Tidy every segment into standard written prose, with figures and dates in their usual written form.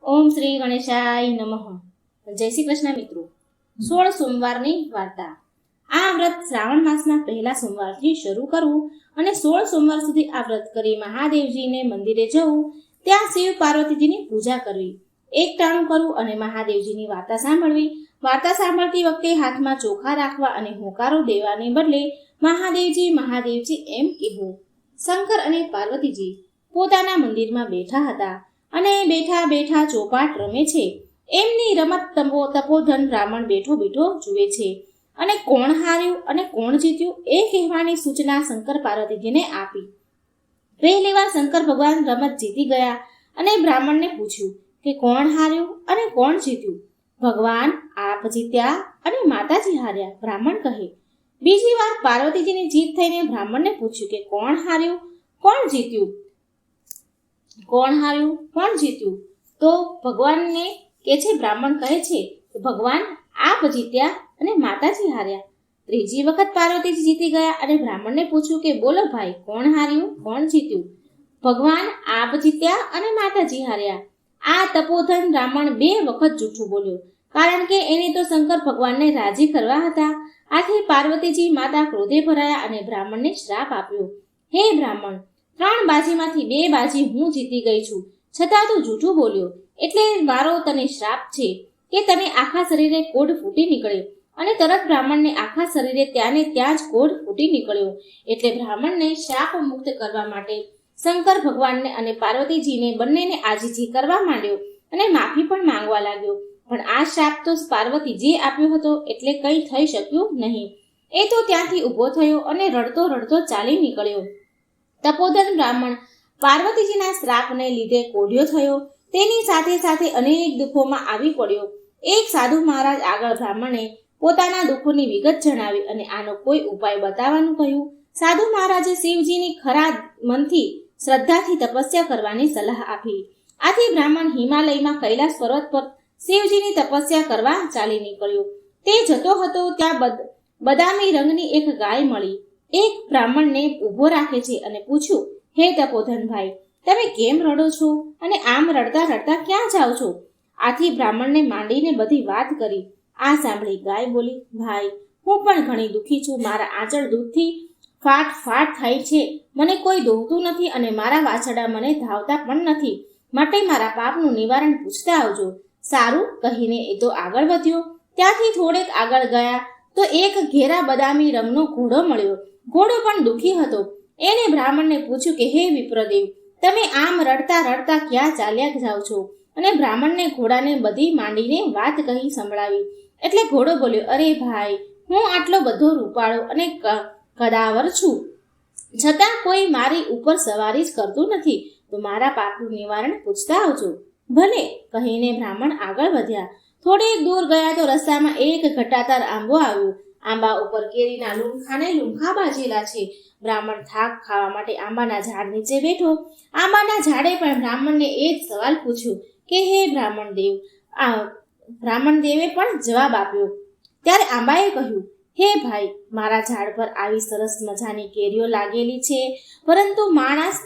ઓમ શ્રી ગણેશાય નમઃ. જય શ્રી કૃષ્ણ મિત્રો. 16 સોમવારની વાર્તા. આ વ્રત શ્રાવણ માસના પહેલા સોમવારથી શરૂ કરવું અને 16 સોમવાર સુધી આ વ્રત કરી મહાદેવજીને મંદિરે જવું, ત્યાં શિવ પાર્વતીજીની પૂજા કરવી, એકટાણું કરવું અને મહાદેવજીની વાર્તા સાંભળવી. વાર્તા સાંભળતી વખતે હાથમાં ચોખા રાખવા અને હોંકારો દેવાને બદલે મહાદેવજી મહાદેવજી એમ કહેવું. શંકર અને પાર્વતીજી પોતાના મંદિરમાં બેઠા હતા અને બેઠા બેઠા ચોપાટ રમે છે. એમની રમત તપોધન બ્રાહ્મણ બેઠો બેઠો જુએ છે અને કોણ હાર્યું અને કોણ જીત્યું એ કહેવાની સૂચના શંકર પાર્વતીજીને આપી. પહેલી વાર શંકર ભગવાન રમત જીતી ગયા અને બ્રાહ્મણને પૂછ્યું કે કોણ હાર્યું અને કોણ જીત્યું. ભગવાન આપ જીત્યા અને માતાજી હાર્યા, બ્રાહ્મણ કહે. બીજી વાર પાર્વતીજીની જીત થઈને બ્રાહ્મણને પૂછ્યું કે કોણ હાર્યું કોણ જીત્યું. કોણ હાર્યું કોણ જીત્યું તો ભગવાનને કે છે, બ્રાહ્મણ કહે છે કે ભગવાન આપ જીત્યા અને માતાજી હાર્યા. ત્રીજી વખત પાર્વતીજી જીતી ગયા અને બ્રાહ્મણને પૂછ્યું કે બોલો ભાઈ, કોણ હાર્યું કોણ જીત્યું. ભગવાન આપ જીત્યા અને માતાજી હાર્યા. આ તપોધન બ્રાહ્મણ 2 વખત જૂઠું બોલ્યો, કારણ કે એને તો શંકર ભગવાનને રાજી કરવા હતા. આથી પાર્વતીજી માતા ક્રોધે ભરાયા અને બ્રાહ્મણને શ્રાપ આપ્યો. હે બ્રાહ્મણ, 3 બાજીમાંથી 2 બાજી હું જીતી ગઈ છું, છતાં તું જૂઠું બોલ્યો, એટલે મારો તને શ્રાપ છે કે તને આખા શરીરે કોઢ ફૂટી નીકળે. અને તરત બ્રાહ્મણને આખા શરીરે ત્યાં ને ત્યાં જ કોઢ ફૂટી નીકળ્યો. એટલે બ્રાહ્મણને શ્રાપ મુક્ત કરવા માટે શંકર ભગવાનને અને પાર્વતીજીને બંનેને આજીજી કરવા માંડ્યો અને માફી પણ માંગવા લાગ્યો. પણ આ શ્રાપ તો પાર્વતીજીએ આપ્યો હતો, એટલે કંઈ થઈ શક્યું નહીં. એ તો ત્યાંથી ઊભો થયો અને રડતો રડતો ચાલી નીકળ્યો. તપોધન બ્રાહ્મણ પાર્વતીજીના શ્રાપને લીધે કોઢિયો થયો. તેની સાથે સાથે અનેક દુઃખોમાં આવી પડ્યો. એક સાધુ મહારાજ આગળ બ્રાહ્મણે પોતાના દુઃખોની વિગત જણાવી અને આનો કોઈ ઉપાય બતાવવાનું કહ્યું. સાધુ મહારાજે શિવજીની ખરા મનથી શ્રદ્ધાથી તપસ્યા કરવાની સલાહ આપી. આથી બ્રાહ્મણ હિમાલયમાં કૈલાસ પર્વત પર શિવજીની તપસ્યા કરવા ચાલી નીકળ્યો. તે જતો હતો ત્યાં બદામી રંગની એક ગાય મળી. એક બ્રાહ્મણને ઊભો રાખે છે અને પૂછ્યું, હે તપોધનભાઈ, તમે કેમ રડો છો અને આમ રડતા રડતા ક્યાં જાઓ છો? આથી બ્રાહ્મણને માંડીને બધી વાત કરી. આ સાંભળી ગાય બોલી, ભાઈ, હું પણ ઘણી દુઃખી છું. મારા આંચળ દૂધથી ફાટ ફાટ થાય છે. મને કોઈ દોહતું નથી અને મારા વાછરડા મને ધાવતા પણ નથી. માટે મારા પાપનું નિવારણ પૂછતા આવજો. સારું કહીને એ તો આગળ વધ્યો. ત્યાંથી થોડેક આગળ ગયા તો એક ઘેરા બદામી રંગનો ઘોડો મળ્યો. ઘોડો પણ દુઃખી હતો. એને બ્રાહ્મણને પૂછ્યું કે હે વિપ્રદેવ, તમે આમ રડતા રડતા ક્યાં ચાલ્યા જાઓ છો? અને બ્રાહ્મણને ઘોડાને બધી માંડીને વાત કહી સંભળાવી. એટલે ઘોડો બોલ્યો, અરે ભાઈ, હું આટલો બધો રૂપાળો અને કદાવર છું, છતાં કોઈ મારી ઉપર સવારી જ કરતું નથી. તો મારા પાપનું નિવારણ પૂછતા આવજો. ભલે કહીને બ્રાહ્મણ આગળ વધ્યા. થોડેક દૂર ગયા તો રસ્તામાં એક ઘટાતાર આંબો આવ્યો. આંબા ઉપર કેરીના લૂંખાને લૂંખા બાજેલા છે. બ્રાહ્મણ થાક ખાવા માટે આંબાના ઝાડ નીચે બેઠો. આંબાના ઝાડે પણ બ્રાહ્મણને એ જ સવાલ પૂછ્યો કે હે બ્રાહ્મણ દેવ. બ્રાહ્મણ દેવે પણ જવાબ આપ્યો. ત્યારે આંબાએ કહ્યું, હે ભાઈ, મારા ઝાડ પર આવી સરસ મજાની કેરીઓ લાગેલી છે, પરંતુ માણસ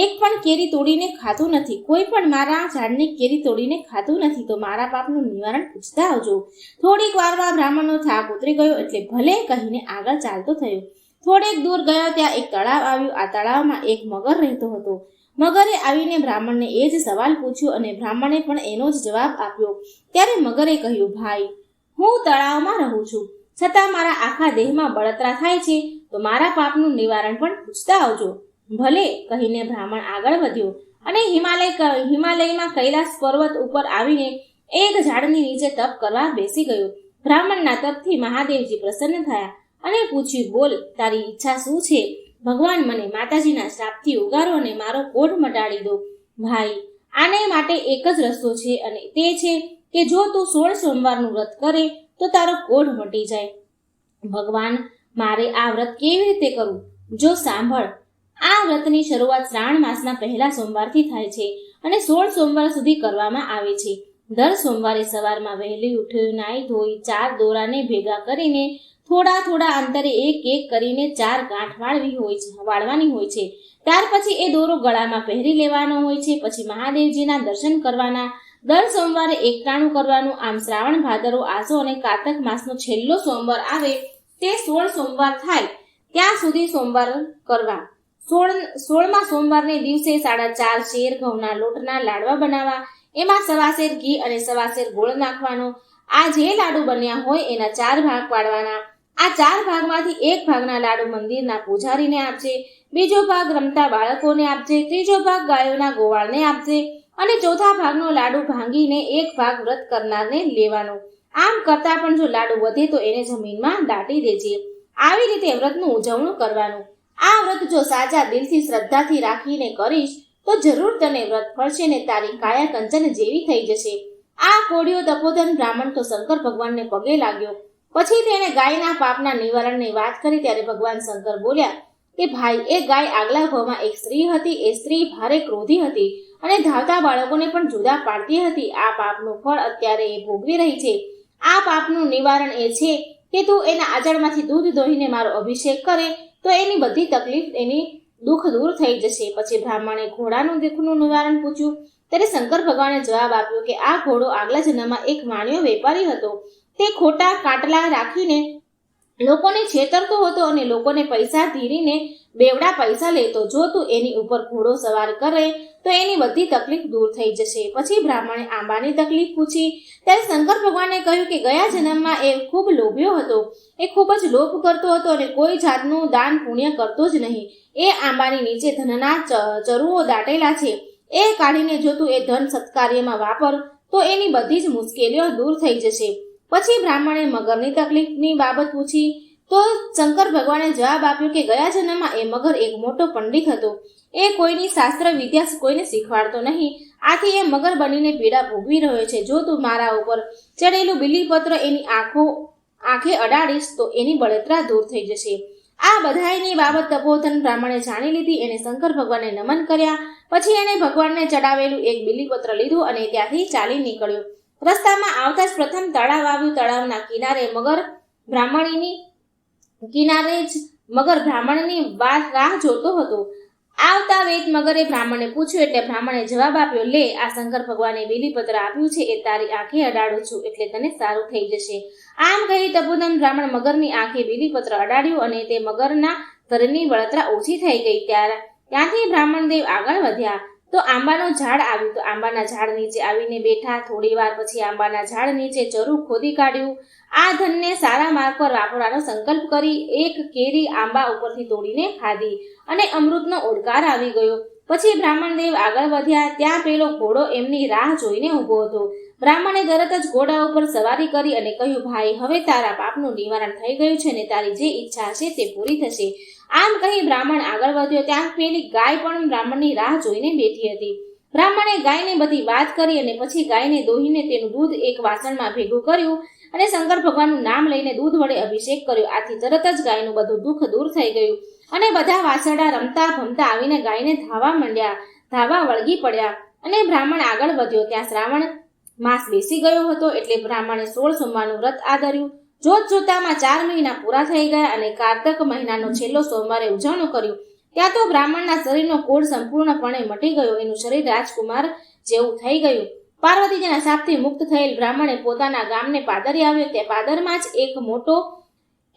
એક પણ કેરી તોડીને ખાતું નથી. કોઈ પણ મારા ઝાડની કેરી તોડીને ખાતું નથી. તો મારા પાપનું નિવારણ પૂછતા આવજો. થોડીક વારમાં બ્રાહ્મણનો થાક ઉતરી ગયો, એટલે ભલે કહીને આગળ ચાલતો થયો. થોડેક દૂર ગયો ત્યાં એક તળાવ આવ્યું. આ તળાવમાં એક મગર રહેતો હતો. મગરે આવીને બ્રાહ્મણને એ જ સવાલ પૂછ્યો અને બ્રાહ્મણે પણ એનો જ જવાબ આપ્યો. ત્યારે મગરે કહ્યું, ભાઈ, હું તળાવમાં રહું છું, છતાં મારા આખા દેહમાં બળતરા થાય છે. તો મારા પાપનું નિવારણ પણ પૂછતા આવજો. ભલે કહીને બ્રાહ્મણ આગળ વધ્યો અને હિમાલયમાં કૈલાસ પર્વત ઉપર આવીને એક ઝાડની નીચે તપ કરવા બેસી ગયો. બ્રાહ્મણના તપથી મહાદેવજી પ્રસન્ન થયા અને પૂછ્યું, બોલ, તારી ઈચ્છા શું છે? ભગવાન, મને માતાજીના શ્રાપથી ઉગારો અને મારો કોઢ મટાડી દો. ભાઈ, આને માટે એક જ રસ્તો છે અને તે છે કે જો તું 16 સોમવારનું વ્રત કરે તો તારો કોઢ મટી જાય. ભગવાન, મારે આ વ્રત કેવી રીતે કરવું? જો સાંભળ, આ વ્રતની શરૂઆત શ્રાવણ માસના પહેલા સોમવારથી થાય છે અને 16 સોમવાર સુધી કરવામાં આવે છે. દર સોમવારે સવારમાં વહેલી ઉઠી નાઈ ધોઈ 4 દોરાને ભેગા કરીને થોડા થોડા અંતરે એક એક કરીને 4 ગાંઠ વાળવાની હોય છે. ત્યાર પછી એ દોરો ગળામાં પહેરી લેવાનો હોય છે. પછી મહાદેવજીના દર્શન કરવાના. દર સોમવારે એકટાણું કરવાનું. આમ શ્રાવણ, ભાદરવો, આસો અને કારતક માસનો છેલ્લો સોમવાર આવે તે 16 સોમવાર થાય ત્યાં સુધી સોમવાર કરવા. 16મા સોમવારને દિવસે 4.5 શેર ઘઉંના લોટના લાડવા બનાવવા. એમાં 1.25 શેર ઘી અને 1.25 શેર ગોળ નાખવાનો. આ જે લાડુ બન્યા હોય એના 4 ભાગ પાડવાના. આ 4 ભાગમાંથી એક ભાગના લાડુ મંદિરના પૂજારીને આપજે, બીજો ભાગ રમતા બાળકોને આપજે, ત્રીજો ભાગ ગાયોના ગોવાળને આપજે અને ચોથા ભાગનો લાડુ ભાંગીને એક ભાગ વ્રત કરનારને લેવાનો. આમ કરતા પણ જો લાડુ વધે તો એને જમીનમાં દાટી દેજે. આવી રીતે વ્રતનું ઉજવણું કરવાનું. આ વ્રત જો સાચા દિલથી શ્રદ્ધાથી રાખીને કરીશ તો જરૂર તને વ્રત ફળશે ને તારી કાયા કંચન જેવી થઈ જશે. આ કોડિયો તપોધન બ્રાહ્મણ તો શંકર ભગવાનને પગે લાગ્યો. પછી તેણે ગાયના પાપના નિવારણની વાત કરી ત્યારે ભગવાન શંકર બોલ્યા કે ભાઈ, એ ગાય આગલા ભાવમાં એક સ્ત્રી હતી. એ સ્ત્રી ભારે ક્રોધી હતી અને ધાવતા બાળકોને પણ જુદા પાડતી હતી. આ પાપનું ફળ અત્યારે એ ભોગવી રહી છે. આ પાપનું નિવારણ એ છે કે તું એના આચળમાંથી દૂધ દોહીને મારો અભિષેક કરે તો એની બધી તકલીફ, એની દુઃખ દૂર થઈ જશે. પછી બ્રાહ્મણે ઘોડાનું દુઃખનું નિવારણ પૂછ્યું ત્યારે શંકર ભગવાને જવાબ આપ્યો કે આ ઘોડો આગલા જન્મમાં એક વાણિયો વેપારી હતો. તે ખોટા કાટલા રાખીને લોકોને છેતરતો હતો અને લોકોને પૈસા ધીરીને બેવડા પૈસા લેતો. જો તું એની ઉપર ઘોડો સવાર કરે તો એની બધી તકલીફ દૂર થઈ જશે. પછી બ્રાહ્મણે આંબાની તકલીફ પૂછી ત્યારે શંકર ભગવાને કહ્યું કે ગયા જન્મમાં એ ખૂબ લોભ્યો હતો. એ ખૂબ જ લોભ કરતો હતો અને કોઈ જાતનું દાન પુણ્ય કરતો જ નહીં. એ આંબાની નીચે ધનના ચરુઓ દાટેલા છે. એ કાઢીને જો તું એ ધન સત્કાર્યમાં વાપર તો એની બધી જ મુશ્કેલીઓ દૂર થઈ જશે. પછી બ્રાહ્મણે મગરની તકલીફની બાબત પૂછી તો શંકર ભગવાને જવાબ આપ્યો કે ગયા જન્મમાં એ મગર એક મોટો પંડિત હતો. એ કોઈની શાસ્ત્ર વિદ્યા કોઈને શીખવાડતો નહીં. આથી એ મગર બનીને પીડા ભોગવી રહ્યો છે. જો તું મારા ઉપર ચડેલું બીલીપત્ર એની આંખે અડાડીશ તો એની બળતરા દૂર થઈ જશે. આ બધાયની બાબત તપોધન બ્રાહ્મણે જાણી લીધી. એને શંકર ભગવાનને નમન કર્યા. પછી એને ભગવાનને ચડાવેલું એક બીલીપત્ર લીધું અને ત્યાંથી ચાલી નીકળ્યો. રસ્તામાં આવતા જ પ્રથમ તળાવ આવ્યું. તળાવના કિનારે મગર બ્રાહ્મણની રાહ જોતો હતો. આવતા વેત મગરે બ્રાહ્મણને પૂછ્યું એટલે બ્રાહ્મણે જવાબ આપ્યો, લે, આ શંકર ભગવાને બીલીપત્ર આપ્યું છે. એ તારી આંખે અડાડું છું એટલે તને સારું થઈ જશે. આમ કહી તપોધન બ્રાહ્મણ મગરની આંખે બીલીપત્ર અડાડ્યું અને તે મગરના ઘરની બળતરા ઓછી થઈ ગઈ. ત્યાંથી બ્રાહ્મણ દેવ આગળ વધ્યા તો આંબાનું ઝાડ આવ્યું. તો આંબાના ઝાડ નીચે આવીને બેઠા. થોડી વાર પછી આંબાના ઝાડ નીચે ચરું ખોદી કાઢ્યું. આ ધનને સારા માર્ગ પર વાપરવાનો સંકલ્પ કરી એક કેરી આંબા ઉપરથી તોડીને ખાધી અને અમૃતનો ઓડકાર આવી ગયો. પછી બ્રાહ્મણ દેવ આગળ વધ્યા. ત્યાં પેલો ઘોડો એમની રાહ જોઈને ઊભો હતો. બ્રાહ્મણે તરત જ ઘોડા ઉપર સવારી કરી અને કહ્યું, ભાઈ, હવે તારા પાપનું નિવારણ થઈ ગયું છે ને તારી જે ઈચ્છા હશે તે પૂરી થશે. આમ કહી બ્રાહ્મણ આગળ વધ્યો. ત્યાં પેલી ગાય પણ બ્રાહ્મણની રાહ જોઈને બેઠી હતી. બ્રાહ્મણે ગાયને બધી વાત કરી અને પછી ગાયને દોહીને તેનું દૂધ એક વાસણમાં ભેગું કર્યું અને શંકર ભગવાનનું નામ લઈને દૂધ વડે અભિષેક કર્યો. આથી તરત જ ગાયનું બધું દુઃખ દૂર થઈ ગયું અને બધા વાછરડા રમતા ભમતા આવીને ગાયને ધાવા વળગી પડ્યા અને બ્રાહ્મણ આગળ વધ્યો. ત્યાં શ્રાવણ માસ બેસી ગયો હતો એટલે બ્રાહ્મણે 16 સોમવારનું વ્રત આદર્યું. જોત જોતામાં 4 મહિના પૂરા થઈ ગયા અને કારતક મહિનાનો છેલ્લો સોમવારે ઉજવણું કર્યું. ત્યાં તો બ્રાહ્મણના શરીરનો કોઢ સંપૂર્ણપણે મટી ગયો. એનું શરીર રાજકુમાર જેવું થઈ ગયું. પાર્વતીજીના શાપથી મુક્ત થયેલ બ્રાહ્મણે પોતાના ગામને પાદરે આવ્યો. તે પાદરમાં જ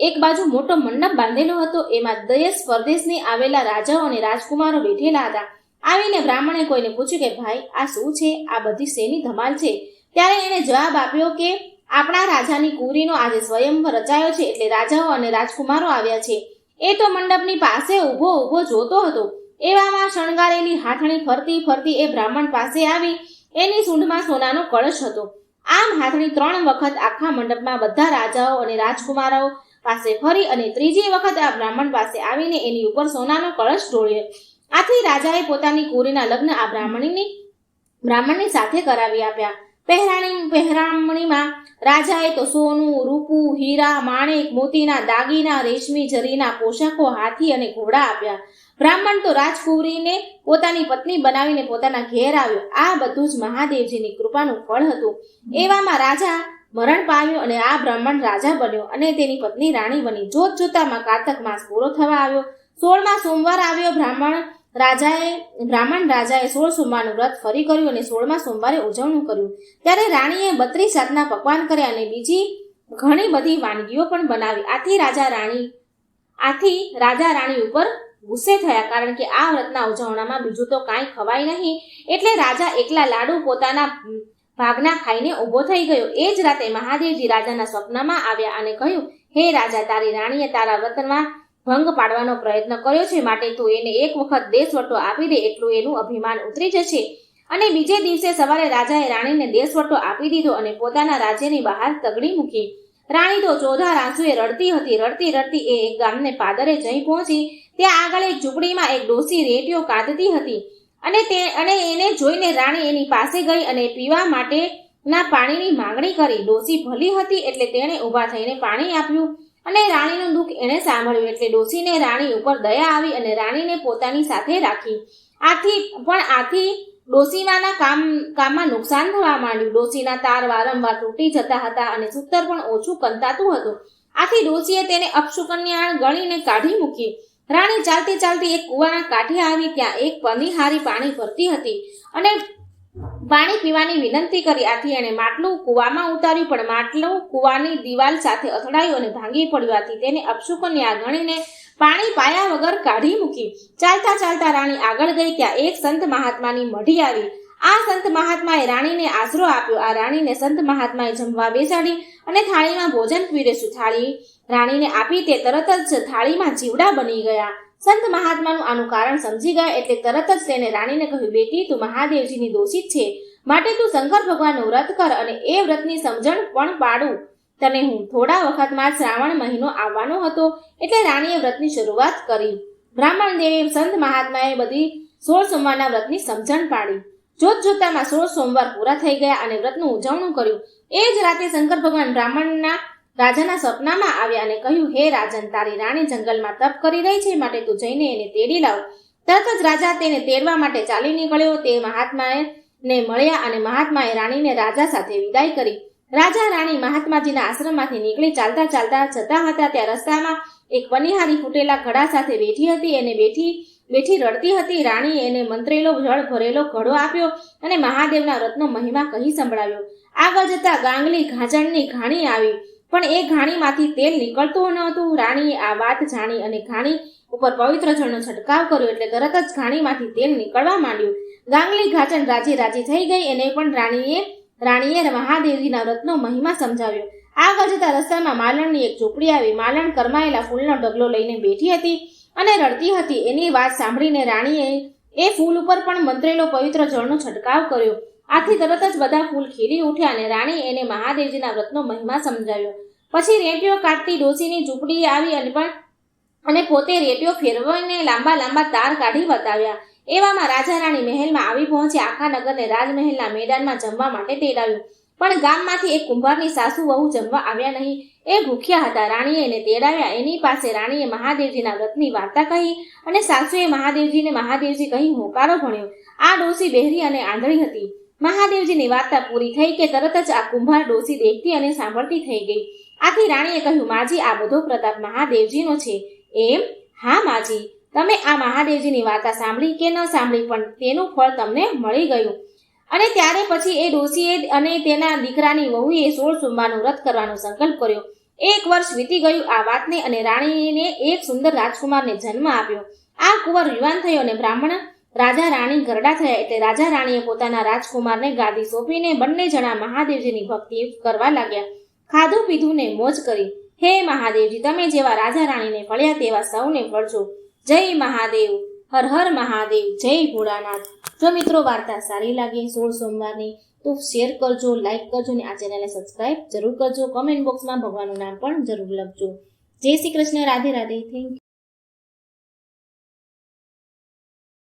એક બાજુ મોટો મંડપ બાંધેલો હતો. એમાં દેશ પરદેશની આવેલા રાજાઓ અને રાજકુમારો બેઠેલા હતા. આવીને બ્રાહ્મણે કોઈને પૂછ્યું કે ભાઈ, આ શું છે? આ બધી શેની ધમાલ છે? ત્યારે એણે જવાબ આપ્યો કે આપણા રાજાની કુંવરીનો આજે સ્વયંવર રચાયો છે એટલે રાજાઓ અને રાજકુમારો આવ્યા છે. એ તો મંડપની પાસે ઊભો જોતો હતો. એવામાં શણગારેલી હાથણી ફરતી ફરતી એ બ્રાહ્મણ પાસે આવી. એની સૂંઢમાં સોનાનો કળશ હતો. આમ હાથણી 3 વખત આખા મંડપમાં બધા રાજાઓ અને રાજકુમારો પાસે ફરી અને ત્રીજી વખત આ બ્રાહ્મણ પાસે આવીને એની ઉપર સોનાનો કળશ ઢોળ્યો. આથી રાજાએ પોતાની કુંવરીના લગ્ન આ બ્રાહ્મણની સાથે કરાવી આપ્યા. પહેરામણીમાં રાજાએ તો સોનું, રૂપું, હીરા, માણેક, મોતીના દાગીના, રેશમી જરીના પોશાકો, હાથી અને ઘોડા આપ્યા. બ્રાહ્મણ તો રાજકુંવરીને પોતાની પત્ની બનાવીને પોતાના ઘેર આવ્યો. આ બધું જ મહાદેવજીની કૃપાનું ફળ હતું. એવામાં રાજા મરણ પામ્યું અને આ બ્રાહ્મણ રાજા બન્યો અને તેની પત્ની રાણી બની. જોત જોતામાં કારતક માસ પૂરો થવા આવ્યો. 16મા સોમવાર આવ્યો. બ્રાહ્મણ રાજાએ 16 સોમવારનું વ્રત ફરી કર્યું અને 16મા સોમવારે ઉજવણું કર્યું. ત્યારે રાણીએ 32 જાતના પકવાન કર્યા અને બીજી ઘણી બધી વાનગીઓ પણ બનાવી. આથી રાજા રાણી ઉપર ગુસ્સે થયા, કારણ કે આ વ્રતના ઉજવણામાં બીજું તો કાંઈ ખવાય નહીં. એટલે રાજા એકલા લાડુ પોતાના ભાગના ખાઈને ઊભો થઈ ગયો. એ જ રાતે મહાદેવજી રાજાના સ્વપ્નમાં આવ્યા અને કહ્યું, હે રાજા, તારી રાણીએ તારા વ્રતમાં ભંગ પાડવાનો પ્રયત્ન કર્યો છે, માટે તું એને એક વખત દેશવટો આપી દે, એટલું એનું અભિમાન ઉતરી જશે. અને બીજે દિવસે સવારે રાજાએ રાણીને દેશવટો આપી દીધો અને પોતાના રાજ્યની બહાર તગડી મૂકી. રાણી તો ચોધાર આંસુએ રડતી હતી. રડતી રડતી એ એક ગામને પાદરે જઈ પહોંચી. ત્યાં આગળ એક ઝૂંપડીમાં એક ડોસી રેટીઓ કાઢતી હતી અને એને જોઈને રાણી એની પાસે ગઈ અને પીવા માટેના પાણીની માંગણી કરી. ડોસી ભલી હતી એટલે તેણે ઊભા થઈને પાણી આપ્યું અને રાણીનું દુઃખ એણે સાંભળ્યું. એટલે ડોસીને રાણી ઉપર દયા આવી અને રાણીને પોતાની સાથે રાખી. આથી ડોસીમાના કામમાં નુકસાન થવા માંડ્યું. ડોસીના તાર વારંવાર તૂટી જતા હતા અને સૂતર પણ ઓછું કંતાતું હતું. આથી ડોસીએ તેને અપશુકન્યા ગણીને કાઢી મૂકી. રાણી ચાલતી ચાલતી એક કૂવાના કાંઠે આવી. ત્યાં એક પનિહારી પાણી ભરતી હતી અને પાણી પીવાની વિનંતી કરી. આથી એણે માટલું કૂવામાં ઉતાર્યું, પણ માટલું કૂવાની દિવાલ સાથે અથડાયું અને ભાંગી પડ્યું. આથી તેને અપશુકન્યા ગણીને પાણી પાયા વગર કાઢી મૂકી. ચાલતા ચાલતા રાણી આગળ ગઈ. ત્યાં એક સંત મહાત્માની મઢી આવી. આ સંત મહાત્માએ રાણીને આશરો આપ્યો. આ રાણીને સંત મહાત્માએ જમવા બેસાડી અને થાળીમાં ભોજન પીરસ્યું. થાળી રાણીને આપી તે તરત જ થાળીમાં જીવડા બની ગયા. સંત મહાત્માનું આનું કારણ સમજી ગયા એટલે તરત જ તેને રાણીને કહ્યું, બેટી, તું મહાદેવજીની દોષિત છે, માટે તું શંકર ભગવાનનું વ્રત કર અને એ વ્રતની સમજણ પણ પાડું તને હું. થોડા વખતમાં શ્રાવણ મહિનો આવવાનો હતો એટલે રાણીએ વ્રતની શરૂઆત કરી. બ્રાહ્મણ દેવે સંત મહાત્માએ બધી 16 સોમવારના વ્રતની સમજણ પાડી. જોત જોતામાં 16 સોમવાર પૂરા થઈ ગયા અને વ્રતનું ઉજવણું કર્યું. એ જ રાતે શંકર ભગવાન રાજાના સ્વપ્નમાં આવ્યા અને કહ્યું, હે રાજન, તારી રાણી જંગલમાં તપ કરી રહી છે, માટે તું જઈને એને તેડી લાવ. તરત જ રાજા તેને તેડવા માટે ચાલી નીકળ્યો. તે મહાત્માને મળ્યા અને મહાત્માએ રાણીને રાજા સાથે વિદાય કરી. રાજા રાણી મહાત્માજીના આશ્રમમાંથી નીકળી ચાલતા ચાલતા જતા હતા. ત્યાં રસ્તામાં એક પનિહારી ફૂટેલા ઘડા સાથે બેઠી હતી. એને બેઠી રડતી હતી. રાણીએ એને મંત્રેલો જળ ભરેલો ઘડો આપ્યો અને મહાદેવના વ્રતનો મહિમા કહી સંભળાવ્યો. આગળ જતા ગાંગલી ઘાંચણની ઘાણી આવી, પણ એ ઘાણીમાંથી તેલ નીકળતું ન હતું. રાણીએ આ વાત જાણી અને ઘાણી ઉપર પવિત્ર જળનો છંટકાવ કર્યો એટલે તરત જ ઘાણીમાંથી તેલ નીકળવા માંડ્યું. ગાંગલી ઘાંચણ રાજી થઈ ગઈ. એને પણ રાણીએ મહાદેવજીના વ્રતનો મહિમા સમજાવ્યો. આગળ જતા રસ્તામાં માલણની એક ઝૂંપડી આવી. માલણ કરમાયેલા ફૂલનો ઢગલો લઈને બેઠી હતી અને રડતી હતી. એની વાત સાંભળીને રાણીએ એ ફૂલ ઉપર પણ મંત્રેલો પવિત્ર જળનો છંટકાવ કર્યો. આથી તરત જ બધા ફૂલ ખીલી ઉઠ્યા અને રાણી એને મહાદેવજીના વ્રતનો મહિમા સમજાવ્યો. પછી રેટીઓ કાઢતી ડોસીની ઝૂંપડી આવી અને પોતે રેટીઓ ફેરવીને લાંબા લાંબા તાર કાઢી બતાવ્યા. એવામાં રાજા રાણી મહેલમાં આવી પહોંચ્યા. આખા નગરને રાજમહેલના મેદાનમાં જમવા માટે તેડાવ્યું, પણ ગામમાંથી એક કુંભારની સાસુ વહુ જમવા આવ્યા નહીં. એ ભૂખ્યા હતા. રાણીએ એને તેડાવ્યા. એની પાસે રાણીએ મહાદેવજીના વ્રતની વાર્તા કહી અને સાસુએ મહાદેવજી કહી હોકારો ભણ્યો. આ ડોસી બહેરી અને આંધળી હતી. મહાદેવજીની વાર્તા પૂરી થઈ કે તરત જ આ કુંભાર ડોસી દેખતી અને સાંભળતી થઈ ગઈ. આથી રાણીએ કહ્યું, માજી, આ બધો પ્રતાપ મહાદેવજીનો છે. એમ? હા માજી, તમે આ મહાદેવજીની વાર્તા સાંભળી કે ન સાંભળી, પણ તેનું ફળ તમને મળી ગયું. અને ત્યારે પછી એ ડોસીએ અને તેના દીકરાની વહુએ 16 સોમવારનું વ્રત કરવાનો સંકલ્પ કર્યો. 1 વર્ષ વીતી ગયું આ વાતને અને રાણીને એક સુંદર રાજકુમારને જન્મ આપ્યો. આ કુંવર યુવાન થયો અને રાજા રાણી ઘરડા થયા એટલે રાજા રાણીએ પોતાના રાજકુમારને ગાદી સોંપીને બંને જણા મહાદેવજીની ભક્તિ કરવા લાગ્યા. ખાધું પીધું ને મોજ કરી. હે મહાદેવજી, તમે જેવા રાજા રાણીને ફળ્યા તેવા સૌને ફળજો. જય મહાદેવ. હર હર મહાદેવ. જય ભોળાનાથ. જો મિત્રો વાર્તા સારી લાગે 16 સોમવારની તો શેર કરજો, લાઈક કરજો અને આ ચેનલને સબસ્ક્રાઇબ જરૂર કરજો. કમેન્ટ બોક્સમાં ભગવાનનું નામ પણ જરૂર લખજો. જય શ્રી કૃષ્ણ. રાધે રાધે. Thank you.